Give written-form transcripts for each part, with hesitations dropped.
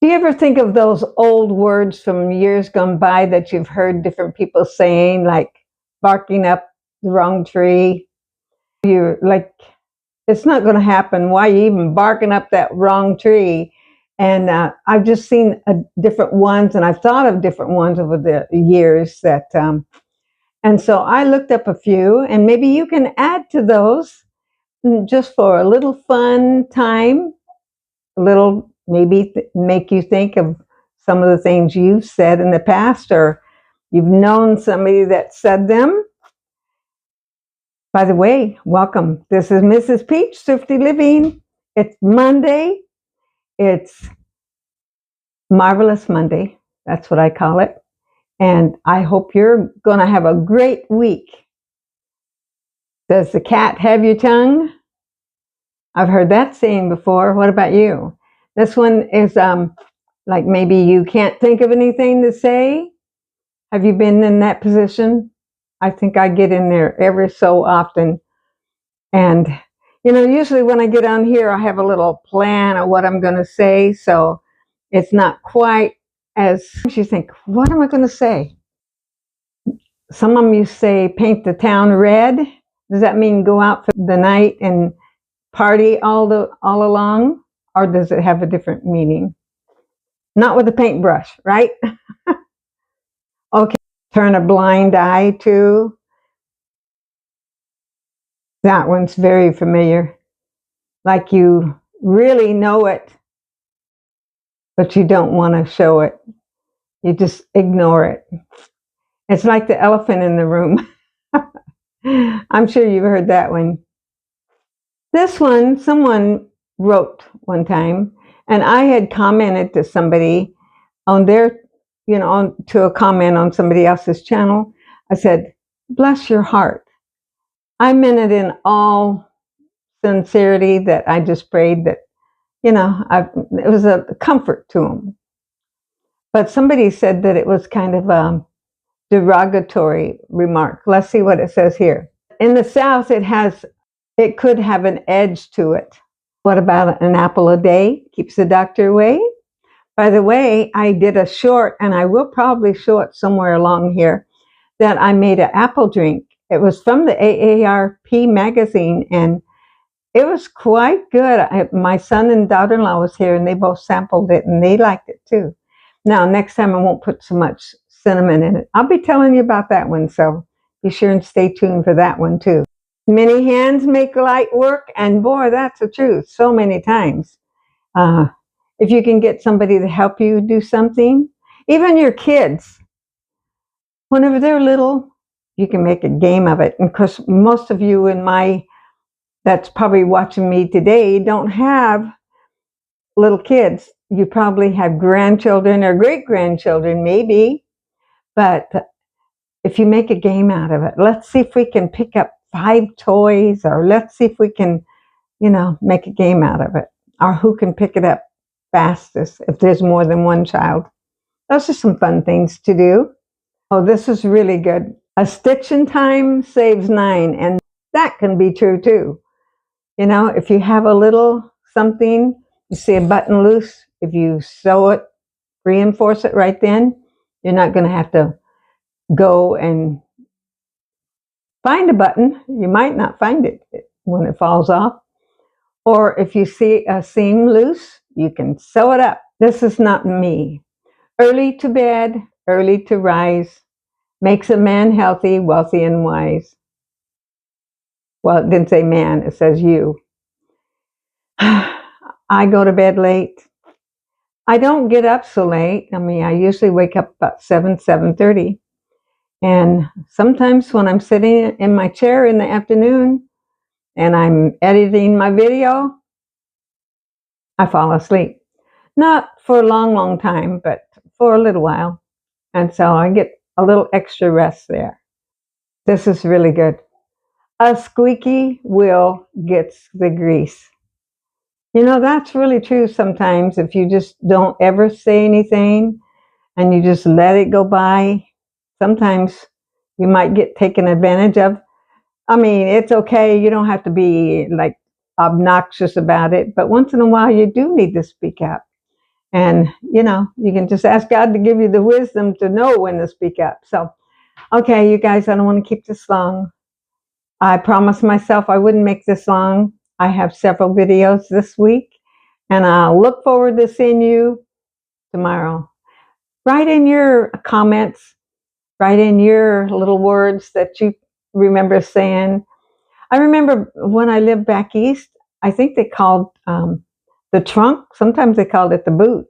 Do you ever think of those old words from years gone by that you've heard different people saying, like barking up the wrong tree? You're like, it's not going to happen. Why are you even barking up that wrong tree? And I've just seen different ones, and I've thought of different ones over the years and so I looked up a few, and maybe you can add to those just for a little fun time, a little maybe make you think of some of the things you've said in the past, or you've known somebody that said them. By the way, welcome. This is Mrs. Peach, Thrifty Living. It's Monday. It's Marvelous Monday. That's what I call it. And I hope you're going to have a great week. Does the cat have your tongue? I've heard that saying before. What about you? This one is like maybe you can't think of anything to say. Have you been in that position? I think I get in there every so often. And, usually when I get on here, I have a little plan of what I'm going to say. So it's not quite as you think, what am I going to say? Some of you say paint the town red. Does that mean go out for the night and party all along? Or does it have a different meaning? Not with a paintbrush, right? Okay, turn a blind eye to. That one's very familiar. Like you really know it, but you don't want to show it. You just ignore it. It's like the elephant in the room. I'm sure you've heard that one. This one, someone wrote one time, and I had commented to somebody on their, to a comment on somebody else's channel. I said, bless your heart. I meant it in all sincerity that I just prayed that, it was a comfort to them. But somebody said that it was kind of a derogatory remark. Let's see what it says here. In the South, it could have an edge to it. What about an apple a day? Keeps the doctor away. By the way, I did a short, and I will probably show it somewhere along here, that I made an apple drink. It was from the AARP magazine, and it was quite good. My son and daughter-in-law was here, and they both sampled it, and they liked it too. Now, next time I won't put so much cinnamon in it. I'll be telling you about that one, so be sure and stay tuned for that one too. Many hands make light work, and boy, that's the truth so many times. If you can get somebody to help you do something, even your kids, whenever they're little, you can make a game of it. And of course, most of you that's probably watching me today don't have little kids. You probably have grandchildren or great-grandchildren maybe, but if you make a game out of it, let's see if we can pick up 5 toys, or let's see if we can, make a game out of it, or who can pick it up fastest if there's more than one child. Those are some fun things to do. Oh, this is really good. A stitch in time saves 9, and that can be true too. If you have a little something, you see a button loose, if you sew it, reinforce it right then, you're not going to have to go and find a button. You might not find it when it falls off. Or if you see a seam loose, you can sew it up. This is not me. Early to bed, early to rise, makes a man healthy, wealthy, and wise. Well, it didn't say man, it says you. I go to bed late. I don't get up so late. I usually wake up about 7:30. And sometimes when I'm sitting in my chair in the afternoon and I'm editing my video, I fall asleep. Not for a long, long time, but for a little while. And so I get a little extra rest there. This is really good. A squeaky wheel gets the grease. That's really true sometimes. If you just don't ever say anything and you just let it go by, sometimes you might get taken advantage of. It's okay. You don't have to be like obnoxious about it, but once in a while you do need to speak up. And, you can just ask God to give you the wisdom to know when to speak up. So, okay, you guys, I don't want to keep this long. I promised myself I wouldn't make this long. I have several videos this week, and I'll look forward to seeing you tomorrow. Write in your comments, write in your little words that you remember saying. I remember when I lived back east, I think they called the trunk, sometimes they called it the boot.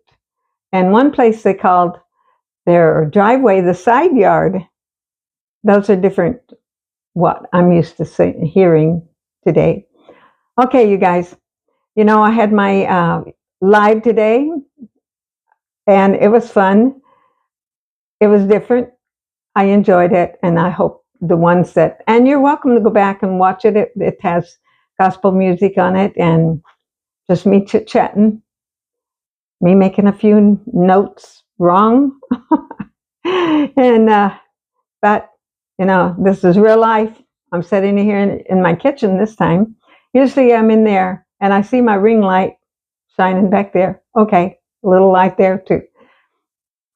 And one place they called their driveway the side yard. Those are different what I'm used to hearing today. Okay, you guys, I had my live today, and it was fun. It was different. I enjoyed it, and I hope the ones and you're welcome to go back and watch it. It has gospel music on it, and just me chit-chatting, me making a few notes wrong. And but this is real life. I'm sitting here in my kitchen this time. Usually I'm in there and I see my ring light shining back there. Okay, a little light there too.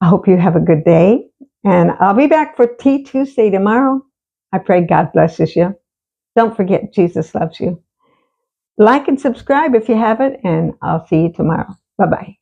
I hope you have a good day, and I'll be back for Tea Tuesday tomorrow. I pray God blesses you. Don't forget, Jesus loves you. Like and subscribe if you haven't, and I'll see you tomorrow. Bye-bye.